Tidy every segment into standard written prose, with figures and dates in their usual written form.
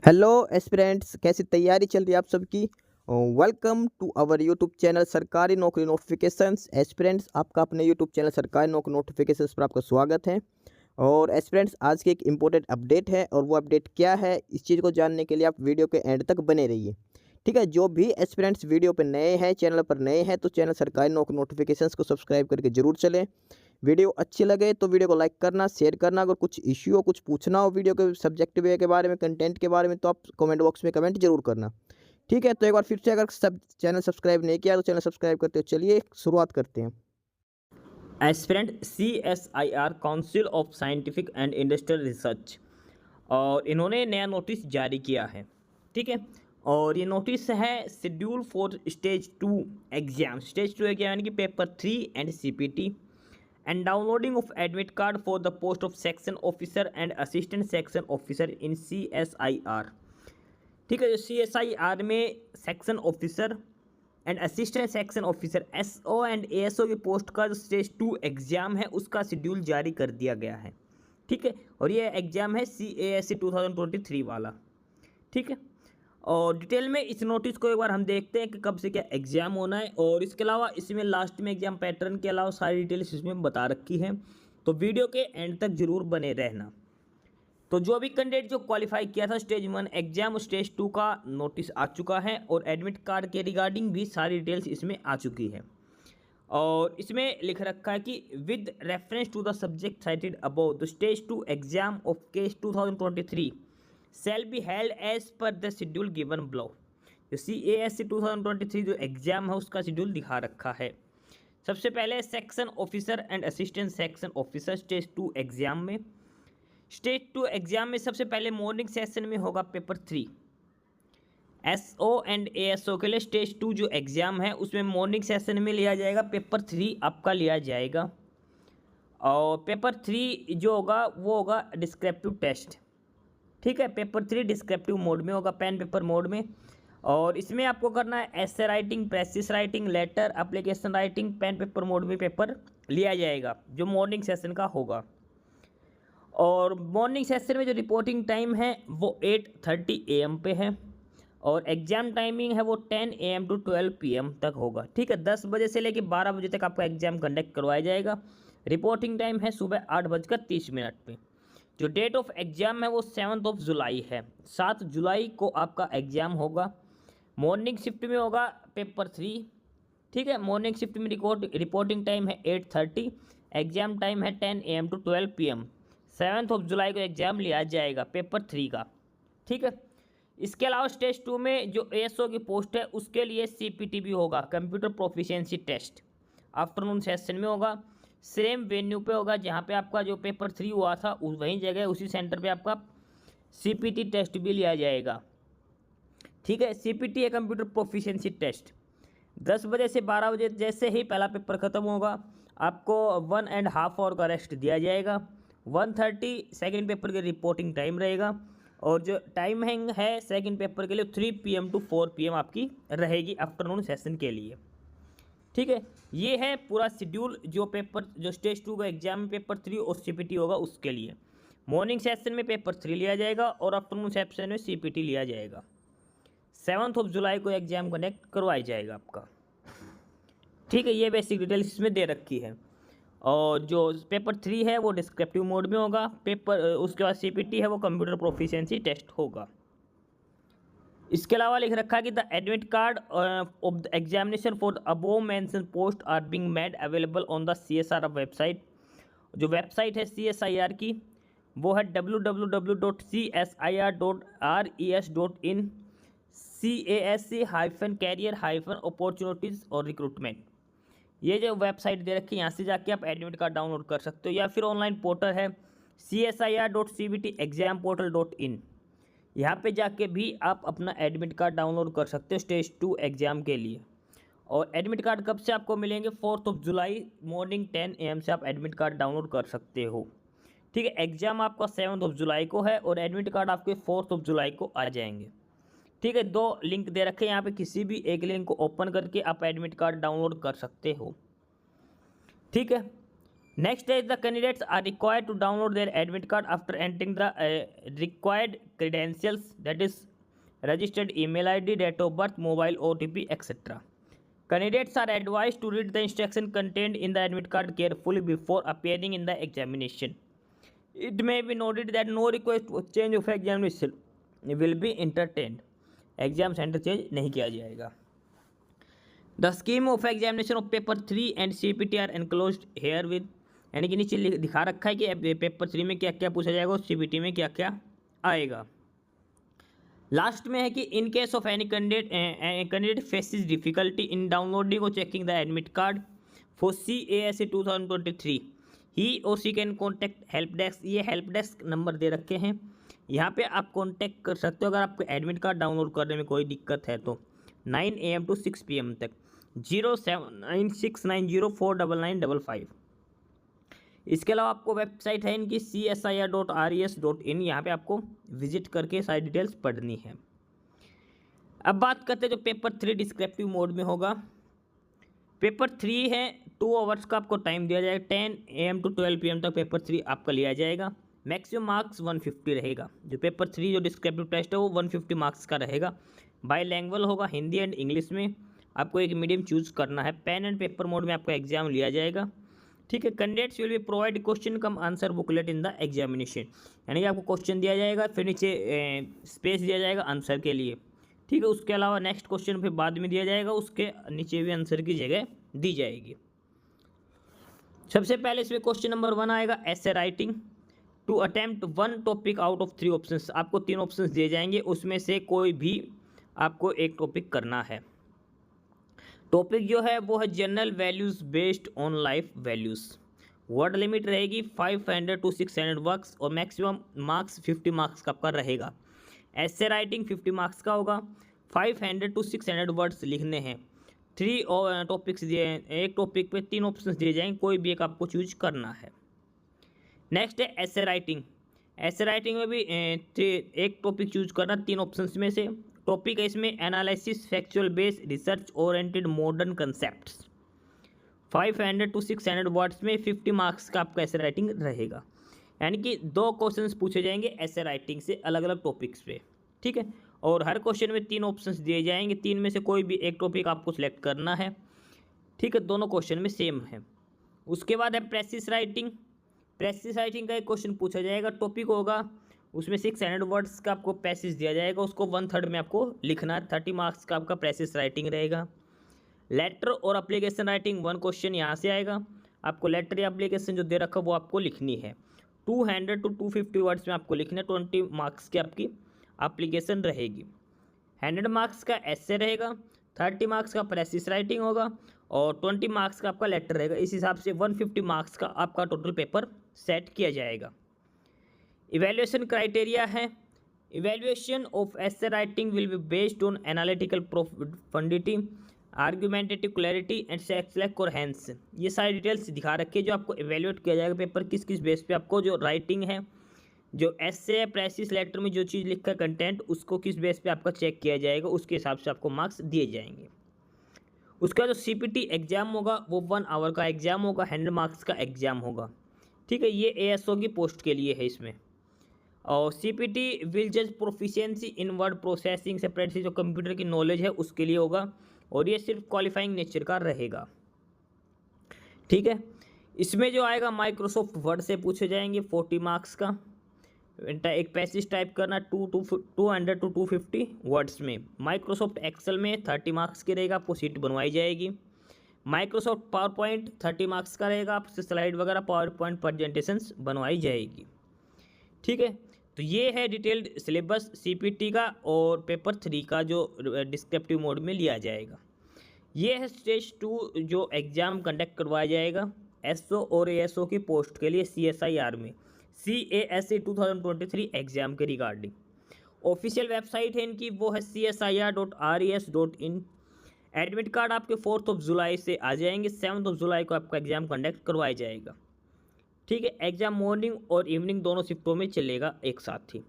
Hello aspirants, कैसी तैयारी चल रही है आप सबकी। Welcome to our YouTube channel सरकारी नौकरी नोटिफिकेशंस। एस्पिरेंट्स, आपका अपने यूट्यूब चैनल सरकारी नौकरी नोटिफिकेशंस पर आपका स्वागत है। और एस्पिरेंट्स, आज की एक इम्पोर्टेंट अपडेट है और वो अपडेट क्या है, इस चीज़ को जानने के लिए आप वीडियो के एंड तक बने रहिए। ठीक है, जो भी एस्पिरेंट्स वीडियो पर नए हैं, चैनल पर नए हैं, तो चैनल सरकारी नौकरी नोटिफिकेशंस को सब्सक्राइब करके जरूर चलें। वीडियो अच्छी लगे तो वीडियो को लाइक करना, शेयर करना। अगर कुछ इश्यू हो, कुछ पूछना हो वीडियो के सब्जेक्ट वे के बारे में, कंटेंट के बारे में, तो आप कमेंट बॉक्स में कमेंट जरूर करना। ठीक है, तो एक बार फिर से, अगर सब चैनल सब्सक्राइब नहीं किया तो चैनल सब्सक्राइब करते हो। चलिए शुरुआत करते हैं। Aspirant CSIR council of scientific and industrial research, और इन्होंने नया नोटिस जारी किया है। ठीक है, और ये नोटिस है schedule for stage 2 exam. Stage 2 exam यानी कि paper 3 and CPT and downloading of admit card for the post of section officer and assistant section officer in CSIR। ठीक है, जो CSIR में section officer and assistant section officer SO and ASO की post का जो stage 2 exam है उसका schedule जारी कर दिया गया है। ठीक है, और ये एग्जाम है CASC 2023 वाला। ठीक है, और डिटेल में इस नोटिस को एक बार हम देखते हैं कि कब से क्या एग्जाम होना है, और इसके अलावा इसमें लास्ट में एग्जाम पैटर्न के अलावा सारी डिटेल्स इसमें बता रखी है। तो वीडियो के एंड तक जरूर बने रहना। तो जो भी कैंडिडेट जो क्वालिफाई किया था स्टेज 1 एग्जाम, स्टेज 2 का नोटिस आ चुका है, और एडमिट कार्ड के रिगार्डिंग भी सारी डिटेल्स इसमें आ चुकी है। और इसमें लिख रखा है कि with reference to the subject cited above the stage 2 exam of case 2023 shall be held as per the schedule given below. जो CASC 2023 जो एग्जाम है उसका शेड्यूल दिखा रखा है। सबसे पहले section officer and assistant section officer stage 2 exam में, स्टेज 2 एग्जाम में सबसे पहले मॉर्निंग सेशन में होगा पेपर 3। SO एंड ASO के लिए स्टेज 2 जो एग्जाम है उसमें मॉर्निंग सेशन में लिया जाएगा, पेपर 3 आपका लिया जाएगा। और पेपर 3 जो होगा वो होगा डिस्क्रिप्टिव टेस्ट। ठीक है, पेपर 3 डिस्क्रिप्टिव मोड में होगा, पेन पेपर मोड में। और इसमें आपको करना है ऐसे writing, precis writing, letter, application writing, pen paper mode में पेपर लिया जाएगा जो मॉर्निंग सेशन का होगा। और मॉर्निंग सेशन में जो रिपोर्टिंग टाइम है वो 8:30 AM पे है, और एग्ज़ाम टाइमिंग है वो 10 AM टू 12 PM तक होगा। ठीक है, 10 बजे से लेकर 12 बजे तक आपका एग्ज़ाम कंडक्ट करवाया जाएगा। रिपोर्टिंग टाइम है सुबह 8:30 पे। जो डेट ऑफ एग्ज़ाम है वो 7 जुलाई है। 7 जुलाई को आपका एग्ज़ाम होगा। मॉर्निंग शिफ्ट में होगा पेपर 3। ठीक है, मॉर्निंग शिफ्ट में रिपोर्टिंग टाइम है 8:30, एग्ज़ाम टाइम है 10 AM टू 12 PM। 7 जुलाई को एग्ज़ाम लिया जाएगा पेपर 3 का। ठीक है, इसके अलावा स्टेज 2 में जो ASO की पोस्ट है उसके लिए CPT भी होगा, computer proficiency test. Afternoon session में होगा, सेम वेन्यू पे होगा जहाँ पे आपका जो पेपर 3 हुआ था वहीं जगह उसी सेंटर पे आपका CPT टेस्ट भी लिया जाएगा। ठीक है, CPT है कंप्यूटर प्रोफिशिएंसी टेस्ट। 10 बजे से 12 बजे जैसे ही पहला पेपर ख़त्म होगा आपको 1.5 आवर का रेस्ट दिया जाएगा। 1:30 सेकेंड पेपर की रिपोर्टिंग टाइम रहेगा, और जो टाइमिंग है सेकेंड पेपर के लिए 3 PM टू 4 PM आपकी रहेगी आफ्टरनून सेशन के लिए। ठीक है, ये है पूरा शेड्यूल जो पेपर जो स्टेज 2 का एग्जाम में पेपर 3 और CPT होगा उसके लिए। मॉर्निंग सेशन में पेपर 3 लिया जाएगा और आफ्टरनून सेशन में CPT लिया जाएगा। 7 जुलाई को एग्जाम कंडक्ट करवाया जाएगा आपका। ठीक है, ये बेसिक डिटेल्स इसमें दे रखी है। और जो पेपर 3 है वो डिस्क्रिप्टिव मोड में होगा, पेपर उसके बाद CPT है वो कंप्यूटर प्रोफिशिएंसी टेस्ट होगा। इसके अलावा लिख रखा है कि the admit card of the examination for the above mention post are being made available on the CSR website. जो वेबसाइट है CSIR की वो है www.csir.res.in CASC-career-opportunities और रिक्रूटमेंट। ये जो वेबसाइट दे रखी है यहाँ से जाके आप एडमिट कार्ड डाउनलोड कर सकते हो, या फिर ऑनलाइन पोर्टल है csir.cbtexamportal.in। यहाँ पे जाके भी आप अपना एडमिट कार्ड डाउनलोड कर सकते हो स्टेज 2 एग्ज़ाम के लिए। और एडमिट कार्ड कब से आपको मिलेंगे? 4 जुलाई मॉर्निंग 10 AM से आप एडमिट कार्ड डाउनलोड कर सकते हो। ठीक है, एग्ज़ाम आपका 7 जुलाई को है और एडमिट कार्ड आपके 4 जुलाई को आ जाएंगे। ठीक है, 2 लिंक दे रखे हैं यहाँ पे, किसी भी एक लिंक को ओपन करके आप एडमिट कार्ड डाउनलोड कर सकते हो। ठीक है, Next is the candidates are required to download their admit card after entering the required credentials, that is registered email ID, date of birth, mobile, OTP, etc. Candidates are advised to read the instruction contained in the admit card carefully before appearing in the examination. It may be noted that no request for change of examination will be entertained. Exam center change नहीं किया जाएगा. The scheme of examination of paper 3 and CPT are enclosed herewith, यानी कि नीचे दिखा रखा है कि पेपर 3 में क्या क्या पूछा जाएगा और CPT में क्या क्या आएगा. लास्ट में है कि in case of any candidate faces difficulty in downloading और checking the admit card for CASE 2023 he or she can contact help desk. ये हेल्प डेस्क नंबर दे रखे हैं, यहाँ पे आप कॉन्टैक्ट कर सकते हो अगर आपको एडमिट कार्ड डाउनलोड करने में कोई दिक्कत है तो 9 AM to 6 PM तक 0796904995. इसके अलावा आपको वेबसाइट है इनकी CSIR.RES.in, यहाँ पे आपको विजिट करके सारी डिटेल्स पढ़नी है. अब बात करते हैं जो पेपर 3 डिस्क्रिप्टिव मोड में होगा. पेपर 3 है 2 आवर्स का आपको टाइम दिया जाएगा. 10 AM to 12 PM तक पेपर 3 आपका लिया जाएगा. मैक्सिमम मार्क्स 150 रहेगा. जो पेपर 3 जो डिस्क्रिप्टिव टेस्ट है वो 150 मार्क्स का रहेगा. बाईलैंग्वेज होगा, हिंदी एंड इंग्लिश में. आपको एक मीडियम चूज करना है. पेन एंड पेपर मोड में आपका एग्जाम लिया जाएगा. ठीक है. Candidates will be provide question come answer booklet in the examination, यानी कि आपको क्वेश्चन दिया जाएगा फिर नीचे स्पेस दिया जाएगा आंसर के लिए. ठीक है. उसके अलावा नेक्स्ट क्वेश्चन फिर बाद में दिया जाएगा, उसके नीचे भी आंसर की जगह दी जाएगी. सबसे पहले इसमें क्वेश्चन नंबर 1 आएगा essay writing. To attempt 1 topic out of 3 options. आपको 3 ऑप्शंस दिए जाएंगे, उसमें से कोई भी आपको एक टॉपिक करना है. टॉपिक जो है वो है general values based on life values. Word limit रहेगी 500 to 600 वर्ड्स और मैक्सिमम मार्क्स 50 मार्क्स का आपका रहेगा. एसे राइटिंग 50 मार्क्स का होगा. 500 to 600 वर्ड्स लिखने हैं. 3 टॉपिक्स दिए हैं, एक टॉपिक पे 3 ऑप्शंस दिए जाएंगे, कोई भी एक आपको चूज करना है. नेक्स्ट है एसे राइटिंग. एसे राइटिंग में भी एक टॉपिक चूज करना 3 ऑप्शंस में से. टॉपिक है इसमें analysis factual based research oriented modern concepts. 500 to 600 words में 50 मार्क्स का आपका एसे राइटिंग रहेगा, यानी कि 2 क्वेश्चंस पूछे जाएंगे एसे राइटिंग से अलग अलग टॉपिक्स पे. ठीक है. और हर क्वेश्चन में 3 ऑप्शंस दिए जाएंगे, 3 में से कोई भी एक टॉपिक आपको सिलेक्ट करना है. ठीक है. दोनों क्वेश्चन में सेम है. उसके बाद है प्रेसिस राइटिंग. प्रेसिस राइटिंग का एक क्वेश्चन पूछा जाएगा. टॉपिक होगा उसमें 600 वर्ड्स का आपको पैसेज दिया जाएगा, उसको 1/3 में आपको लिखना है. 30 मार्क्स का आपका प्रेसिस राइटिंग रहेगा. लेटर और एप्लीकेशन राइटिंग 1 क्वेश्चन यहाँ से आएगा. आपको लेटर या एप्लीकेशन जो दे रखा है वो आपको लिखनी है. 200 to 250 वर्ड्स में आपको लिखना है. 20 मार्क्स की आपकी एप्लीकेशन रहेगी. 100 मार्क्स का एसे रहेगा. 30 मार्क्स का प्रेसिस राइटिंग होगा और 20 मार्क्स का आपका लेटर रहेगा. इस हिसाब से 150 मार्क्स का आपका टोटल पेपर सेट किया जाएगा. इवैल्यूएशन क्राइटेरिया है. Evaluation of essay writing will be based on analytical profundity, argumentative clarity and सेक्सलेक कोहेरेंस. ये सारी डिटेल्स दिखा रखी है जो आपको इवैल्यूएट किया जाएगा पेपर किस किस बेस पे आपको जो राइटिंग है, जो एसे प्रेसिस लेटर में जो चीज़ लिखा है कंटेंट, उसको किस बेस पे आपका चेक किया जाएगा, उसके हिसाब से आपको मार्क्स दिए जाएंगे. उसका जो CPT एग्जाम होगा वो 1 आवर का एग्जाम होगा. 100 मार्क्स का एग्जाम होगा. ठीक है. ये ASO की पोस्ट के लिए है इसमें. और CPT विल जज प्रोफिशिएंसी इन वर्ड प्रोसेसिंग सेपरेटली, जो कंप्यूटर की नॉलेज है उसके लिए होगा और ये सिर्फ क्वालिफाइंग नेचर का रहेगा. ठीक है. इसमें जो आएगा माइक्रोसॉफ्ट वर्ड से पूछे जाएंगे 40 मार्क्स का. एक पैसेज टाइप करना 200 to 250 वर्ड्स में. माइक्रोसॉफ्ट एक्सेल में 30 मार्क्स की रहेगा, आपको सीट बनवाई जाएगी. माइक्रोसॉफ्ट पावर पॉइंट 30 मार्क्स का रहेगा, आपसे स्लाइड वगैरह पावर पॉइंट प्रेजेंटेशंस बनवाई जाएगी. ठीक है. तो ये है डिटेल्ड सिलेबस CPT का और पेपर 3 का जो डिस्क्रिप्टिव मोड में लिया जाएगा. ये है स्टेज 2 जो एग्ज़ाम कंडक्ट करवाया जाएगा SO और ASO की पोस्ट के लिए CSIR में, CASE 2023 एग्ज़ाम के रिगार्डिंग. ऑफिशियल वेबसाइट है इनकी, वो है CSIR.RES.in. एडमिट कार्ड आपके 4 जुलाई से आ जाएंगे. 7 जुलाई को आपका एग्ज़ाम कंडक्ट करवाया जाएगा. ठीक है. एग्जाम मॉर्निंग और इवनिंग दोनों शिफ्टों में चलेगा एक साथ ही.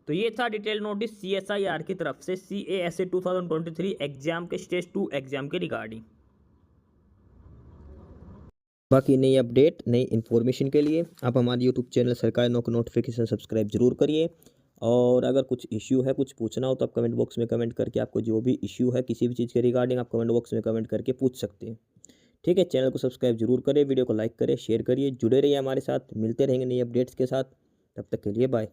तो ये था डिटेल नोटिस CSIR की तरफ से CASE 2023 एग्जाम के स्टेज 2 एग्जाम के रिगार्डिंग. बाकी नई अपडेट नई इन्फॉर्मेशन के लिए आप हमारे यूट्यूब चैनल सरकारी नौकरी नोटिफिकेशन सब्सक्राइब जरूर करिए। और अगर कुछ इश्यू है, कुछ पूछना हो तो आप कमेंट बॉक्स में कमेंट करके आपको जो भी इश्यू है किसी भी चीज़ के रिगार्डिंग आप कमेंट बॉक्स में कमेंट करके पूछ सकते हैं। ठीक है, चैनल को सब्सक्राइब जरूर करें, वीडियो को लाइक करें, शेयर करिए, जुड़े रहिए हमारे साथ, मिलते रहेंगे नई अपडेट्स के साथ। तब तक के लिए बाय।